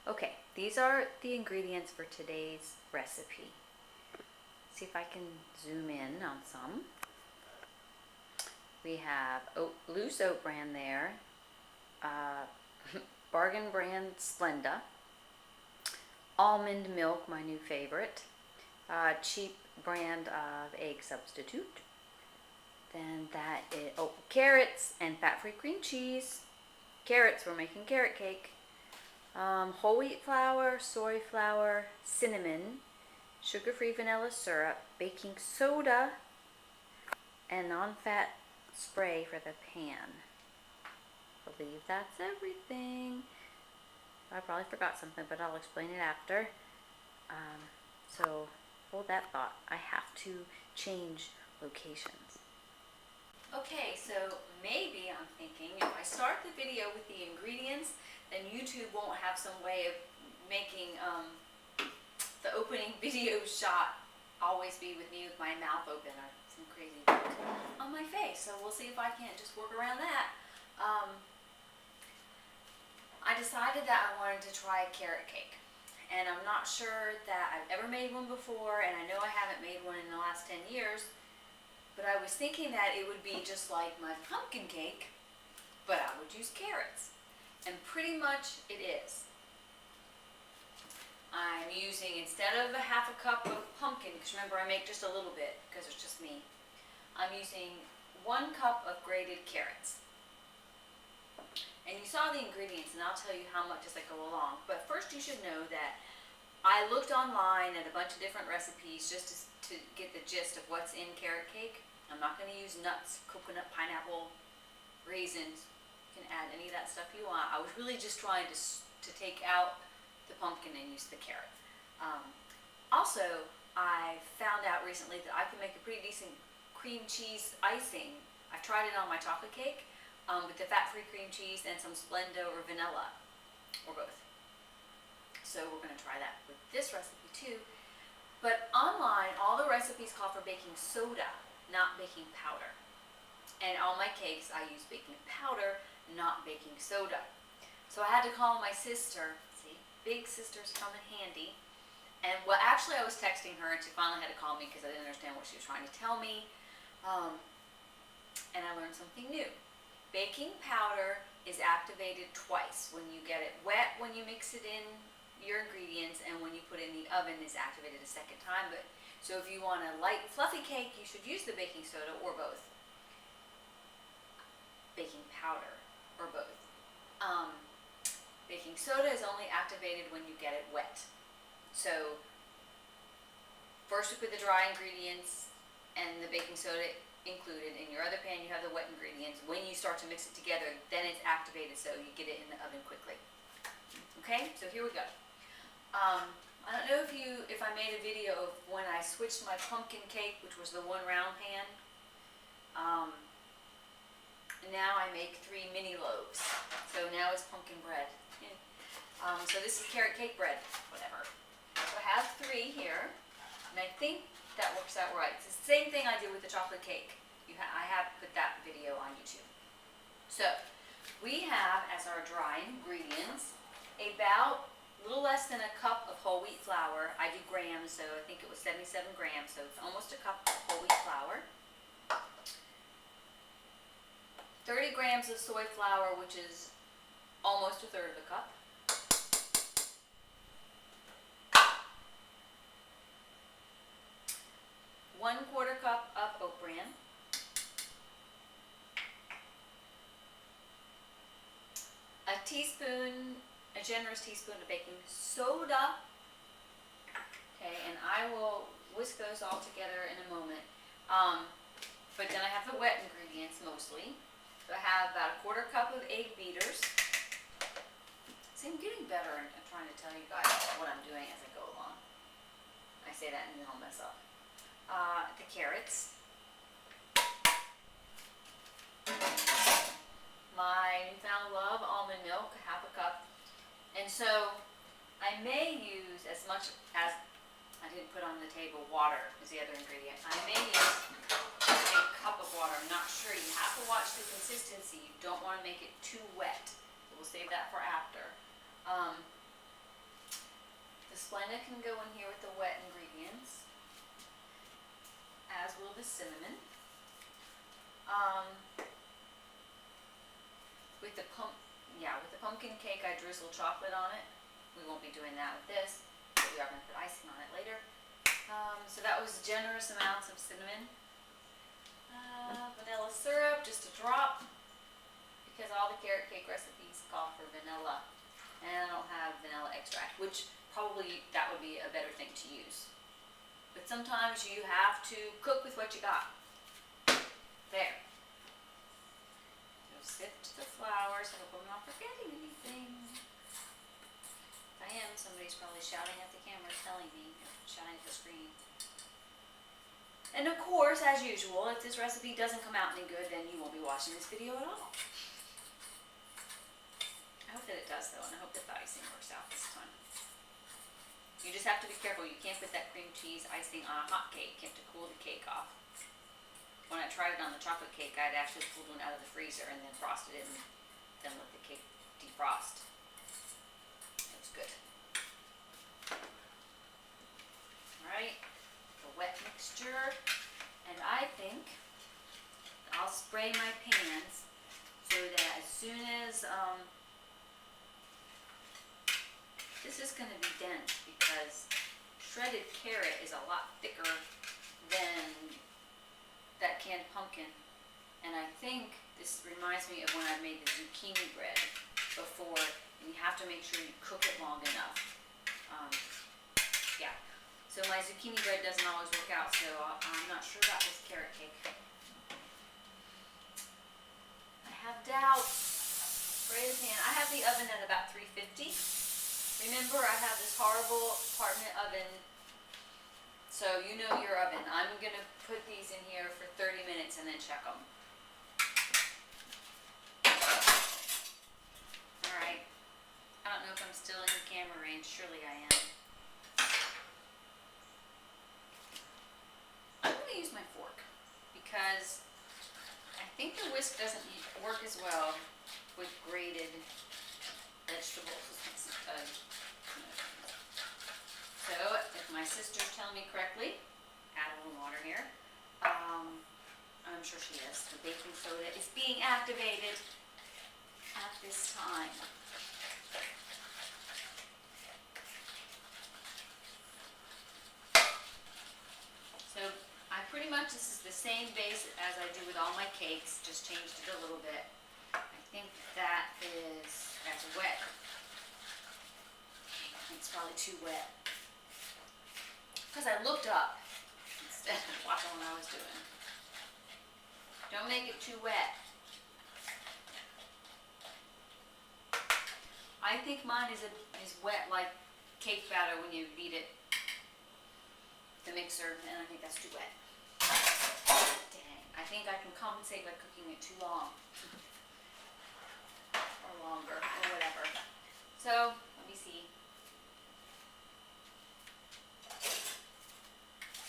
Okay, these are the ingredients for today's recipe. See if I can zoom in on some. We have loose oat bran there, bargain brand Splenda, almond milk, my new favorite, cheap brand of egg substitute. Then that is, carrots and fat-free cream cheese. Carrots, we're making carrot cake. Whole wheat flour, soy flour, cinnamon, sugar-free vanilla syrup, baking soda, and non-fat spray for the pan. I believe that's everything. I probably forgot something, but I'll explain it after. So hold that thought. I have to change locations. Okay, so maybe I'm thinking if I start the video with the ingredients, then YouTube won't have some way of making the opening video shot always be with me with my mouth open or some crazy look on my face. So we'll see if I can't just work around that. I decided that I wanted to try carrot cake. And I'm not sure that I've ever made one before, and I know I haven't made one in the last 10 years. But I was thinking that it would be just like my pumpkin cake, but I would use carrots. And pretty much it is. I'm using, instead of a half a cup of pumpkin, because remember I make just a little bit because it's just me, I'm using 1 cup of grated carrots. And you saw the ingredients, and I'll tell you how much as I go along. But first you should know that I looked online at a bunch of different recipes just to get the gist of what's in carrot cake. I'm not going to use nuts, coconut, pineapple, raisins. You can add any of that stuff you want. I was really just trying to take out the pumpkin and use the carrot. Also, I found out recently that I can make a pretty decent cream cheese icing. I've tried it on my chocolate cake. With the fat-free cream cheese and some Splenda or vanilla, or both. So we're going to try that with this recipe too. But online, all the recipes call for baking soda, not baking powder. And all my cakes, I use baking powder, not baking soda. So I had to call my sister. See, big sisters come in handy. And well, actually I was texting her, and she finally had to call me because I didn't understand what she was trying to tell me. And I learned something new. Baking powder is activated twice. When you get it wet, when you mix it in your ingredients, and when you put it in the oven, it's activated a second time. But so if you want a light, fluffy cake, you should use the baking soda or both. Baking powder or both. Baking soda is only activated when you get it wet. So first we put the dry ingredients and the baking soda included. In your other pan you have the wet ingredients. When you start to mix it together, then it's activated, so you get it in the oven quickly. Okay, so here we go. I don't know if I made a video of when I switched my pumpkin cake, which was the 1 round pan. Now I make 3 mini loaves, so now it's pumpkin bread. So this is carrot cake bread, whatever. So I have 3 here, and I think that works out right. It's the same thing I did with the chocolate cake. I have put that video on YouTube. So we have as our dry ingredients about a little less than a cup of whole wheat flour. I do grams, so I think it was 77 grams, so it's almost a cup of whole wheat flour. 30 grams of soy flour, which is almost a third of a cup. 1/4 cup of oat bran, a generous teaspoon of baking soda. Okay, and I will whisk those all together in a moment. But then I have the wet ingredients mostly. So I have about a 1/4 cup of egg beaters. See, I'm getting better at trying to tell you guys what I'm doing as I go along. I say that and then I'll mess up. The carrots, my newfound love, almond milk, 1/2 cup, and so I may use as much as, I didn't put on the table, water is the other ingredient. I may use a cup of water, I'm not sure. You have to watch the consistency. You don't want to make it too wet. So we'll save that for after. The splenda can go in here with the wet ingredients, as will the cinnamon. With the pumpkin cake, I drizzle chocolate on it. We won't be doing that with this, but we are going to put icing on it later. So that was generous amounts of cinnamon. Vanilla syrup, just a drop, because all the carrot cake recipes call for vanilla, and I don't have vanilla extract, which probably that would be a better thing to use. But sometimes you have to cook with what you got. There. You'll sift the flour, so I hope I'm not forgetting anything. If I am, somebody's probably shouting at the camera telling me, or shouting at the screen. And of course, as usual, if this recipe doesn't come out any good, then you won't be watching this video at all. I hope that it does though, and I hope that the icing works out this time. You just have to be careful. You can't put that cream cheese icing on a hot cake. You have to cool the cake off. When I tried it on the chocolate cake, I'd actually pulled one out of the freezer and then frosted it and then let the cake defrost. It was good. Alright, the wet mixture. And I think I'll spray my pans so that as soon as, this is going to be dense because shredded carrot is a lot thicker than that canned pumpkin, and I think this reminds me of when I made the zucchini bread before, and you have to make sure you cook it long enough. Yeah, so my zucchini bread doesn't always work out, so I'm not sure about this carrot cake. I have doubts. Spray the pan. I have the oven at about 350. Remember, I have this horrible apartment oven. So you know your oven. I'm going to put these in here for 30 minutes and then check them. Alright. I don't know if I'm still in the camera range. Surely I am. I'm going to use my fork because I think the whisk doesn't work as well with grated vegetables. So, if my sister's telling me correctly, add a little water here. I'm sure she is. The baking soda is being activated at this time. So, pretty much this is the same base as I do with all my cakes, just changed it a little bit. I think that's wet. It's probably too wet. Because I looked up instead of watching what I was doing. Don't make it too wet. I think mine is wet like cake batter when you beat it, the mixer, and I think that's too wet. Dang, I think I can compensate by cooking it too long. Or longer, or whatever. So, let me see.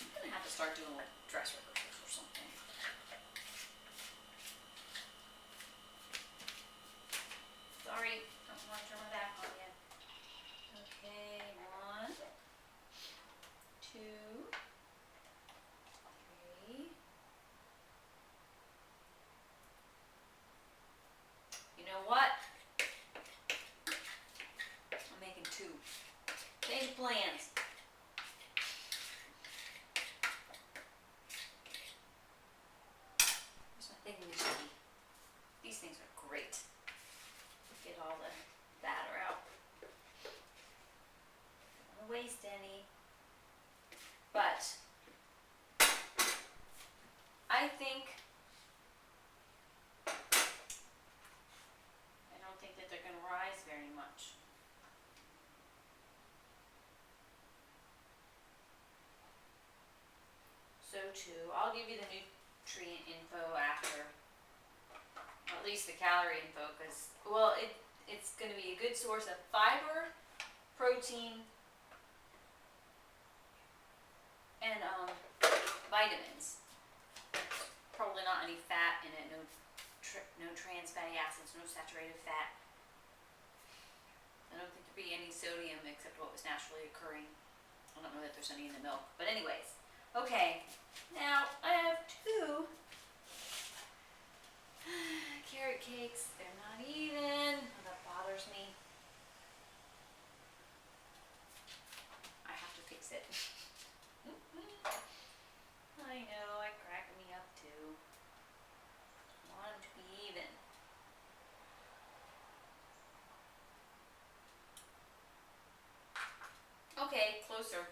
I'm gonna have to start doing like dress rehearsals or something. Sorry, don't want to turn my back on you. Okay, 1, 2, 3. You know what? I'm making 2. Change plans. Where's my thinking machine? These things are great. Get all the batter out. Don't want to waste any. But I don't think that they're going to rise very much. So too, I'll give you the nutrient info after, at least the calorie info, because, well, it's going to be a good source of fiber, protein, and vitamins. Probably not any fat in it, no trans fatty acids, no saturated fat. So I don't think there'd be any sodium except what was naturally occurring. I don't know that there's any in the milk, but anyways. Okay, now I have 2 carrot cakes. They're not even. Oh, that bothers me. I have to fix it. I know, it cracked me up too. I want them to be even. Okay, closer.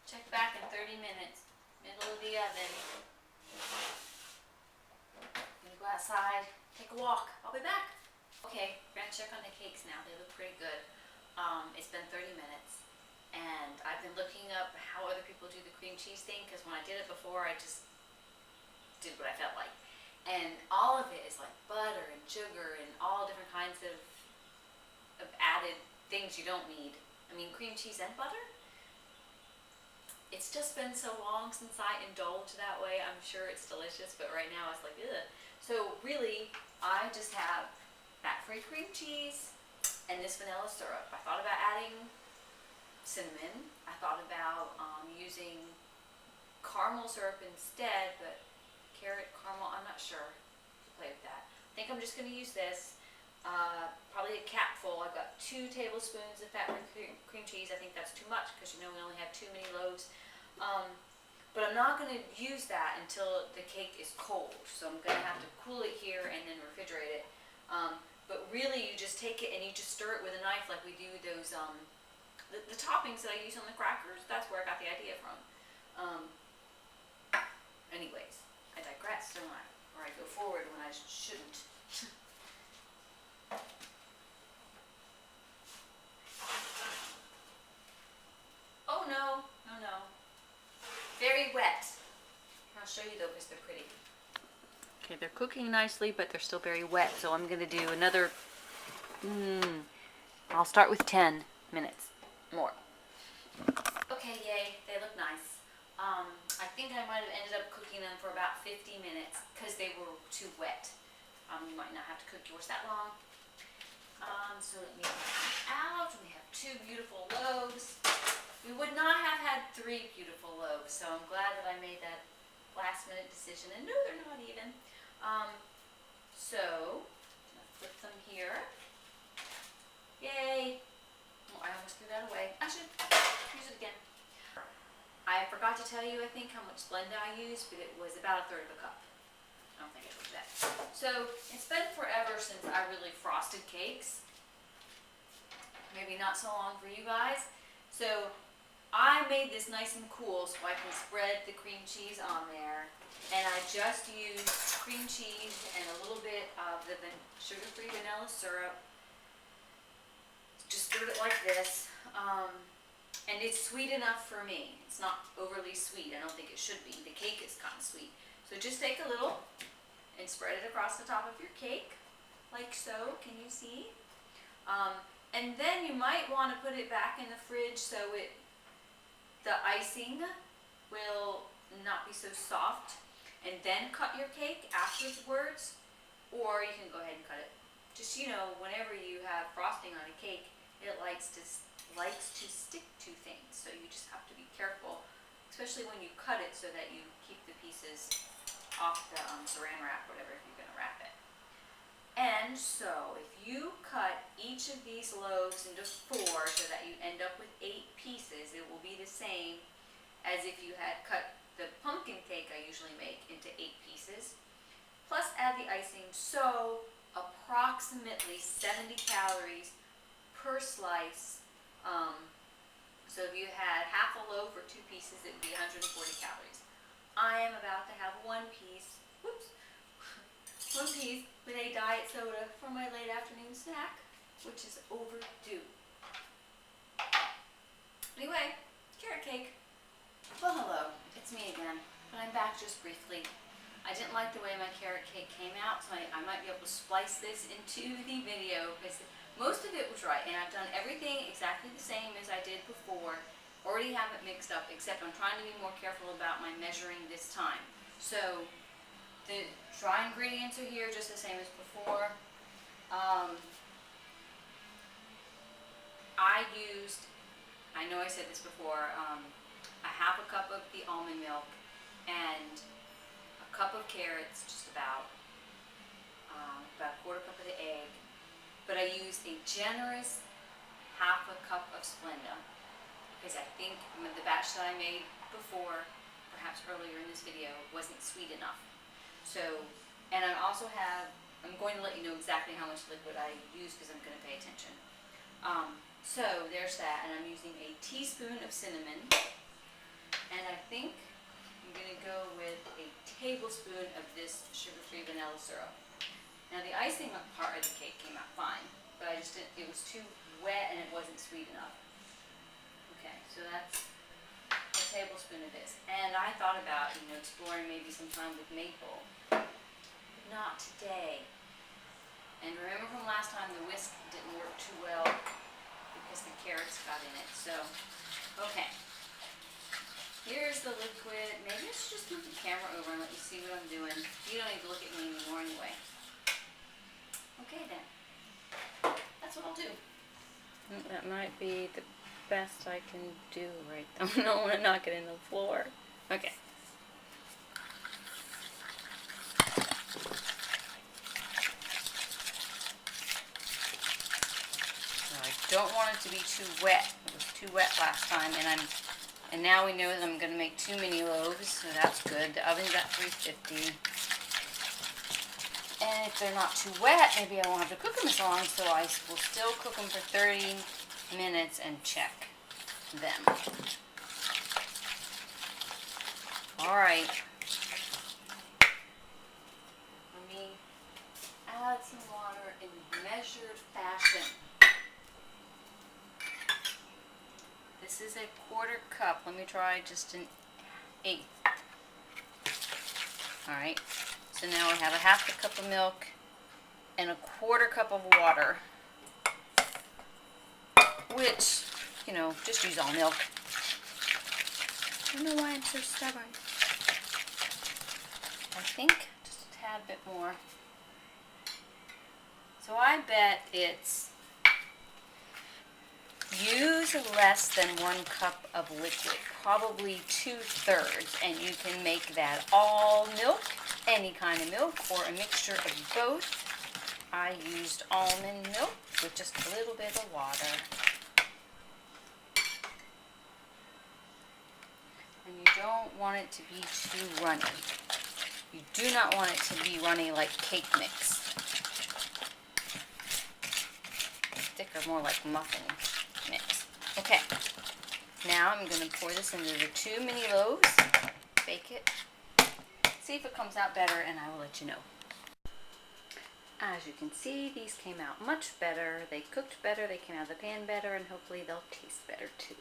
Check back in 30 minutes. Middle of the oven. I'm gonna go outside, take a walk. I'll be back. Okay, we're gonna check on the cakes now. They look pretty good. It's been 30 minutes. And I've been looking up how other people do the cream cheese thing, because when I did it before, I just did what I felt like. And all of it is like butter and sugar and all different kinds of added things you don't need. I mean, cream cheese and butter? It's just been so long since I indulged that way. I'm sure it's delicious, but right now it's like, ugh. So really, I just have fat-free cream cheese and this vanilla syrup. I thought about adding cinnamon. I thought about using caramel syrup instead, but carrot caramel, I'm not sure to play with that. I think I'm just going to use this. Probably a capful. I've got 2 tablespoons of fat-free cream cheese. I think that's too much because you know we only have 2 mini loaves. But I'm not going to use that until the cake is cold. So I'm going to have to cool it here and then refrigerate it. But really you just take it and you just stir it with a knife like we do those, the toppings that I use on the crackers. That's where I got the idea from. Anyways, I digress, don't I? Or I go forward when I shouldn't. Oh no, no, no. Very wet. I'll show you though because they're pretty. Okay, they're cooking nicely, but they're still very wet, so I'm going to do another, I'll start with 10 minutes more. Okay, yay, they look nice. I think I might have ended up cooking them for about 50 minutes because they were too wet. You might not have to cook yours that long. So let me get them out. We have 2 beautiful loaves. We would not have had 3 beautiful loaves, so I'm glad that I made that last minute decision. And no, they're not even. So, I'm going to flip them here. Yay! Oh, I almost threw that away. I should use it again. I forgot to tell you, I think, how much Splenda I used, but it was about 1/3 of a cup. I don't think I told you that. So, it's been forever since I really frosted cakes. Maybe not so long for you guys. So, I made this nice and cool so I can spread the cream cheese on there. And I just used cream cheese and a little bit of the sugar-free vanilla syrup. Just stirred it like this. And it's sweet enough for me. It's not overly sweet. I don't think it should be. The cake is kind of sweet. So just take a little and spread it across the top of your cake, like so. Can you see? And then you might want to put it back in the fridge so the icing will not be so soft. And then cut your cake afterwards, or you can go ahead and cut it. Just, you know, whenever you have frosting on a cake, it likes to stick to things, so you just have to be careful, especially when you cut it, so that you keep the pieces off the saran wrap, whatever, if you're going to wrap it. And so, if you cut each of these loaves into 4 so that you end up with 8 pieces, it will be the same as if you had cut the pumpkin cake I usually make into 8 pieces, plus add the icing, so approximately 70 calories per slice. So if you had half a loaf or 2 pieces, it would be 140 calories. I am about to have 1 piece, one piece with a diet soda for my late afternoon snack, which is overdue. Anyway, carrot cake. Well, hello, it's me again, but I'm back just briefly. I didn't like the way my carrot cake came out, so I might be able to splice this into the video because most of it was right, and I've done everything exactly the same as I did before. Already have it mixed up, except I'm trying to be more careful about my measuring this time. So the dry ingredients are here just the same as before. I used, I know I said this before, a half a cup of the almond milk and a cup of carrots, just about a quarter cup of the egg. But I used a generous half a cup of Splenda because I think the batch that I made before, perhaps earlier in this video, wasn't sweet enough. So, and I also have, I'm going to let you know exactly how much liquid I use because I'm going to pay attention. So there's that, and I'm using a teaspoon of cinnamon, and I think I'm going to go with a tablespoon of this sugar-free vanilla syrup. Now the icing part of the cake came out fine, but I just didn't, it was too wet and it wasn't sweet enough. Okay, so that's a tablespoon of this. And I thought about, exploring maybe sometime with maple. Not today. And remember from last time, the whisk didn't work too well because the carrots got in it. So, okay. Here's the liquid. Maybe I should just move the camera over and let you see what I'm doing. You don't need to look at me anymore anyway. Okay then. That's what I'll do. That might be the best I can do right now. I don't want to knock it in the floor. Okay. Now I don't want it to be too wet. It was too wet last time, and now we know that I'm going to make too many loaves, so that's good. The oven's at 350. And if they're not too wet, maybe I won't have to cook them as long, so I will still cook them for 30 minutes and check them. Alright. Let me add some water in measured fashion. This is a quarter cup. Let me try just an eighth. Alright. So now I have a half a cup of milk and a quarter cup of water, which, just use all milk. I don't know why I'm so stubborn. I think just a tad bit more. So I bet it's use less than 1 cup of liquid, probably 2/3, and you can make that all milk, any kind of milk, or a mixture of both. I used almond milk with just a little bit of water. And you don't want it to be too runny. You do not want it to be runny like cake mix. Thicker, more like muffin mix. Okay, now I'm going to pour this into the 2 mini loaves, bake it, see if it comes out better, and I will let you know. As you can see, these came out much better. They cooked better, they came out of the pan better, and hopefully they'll taste better too.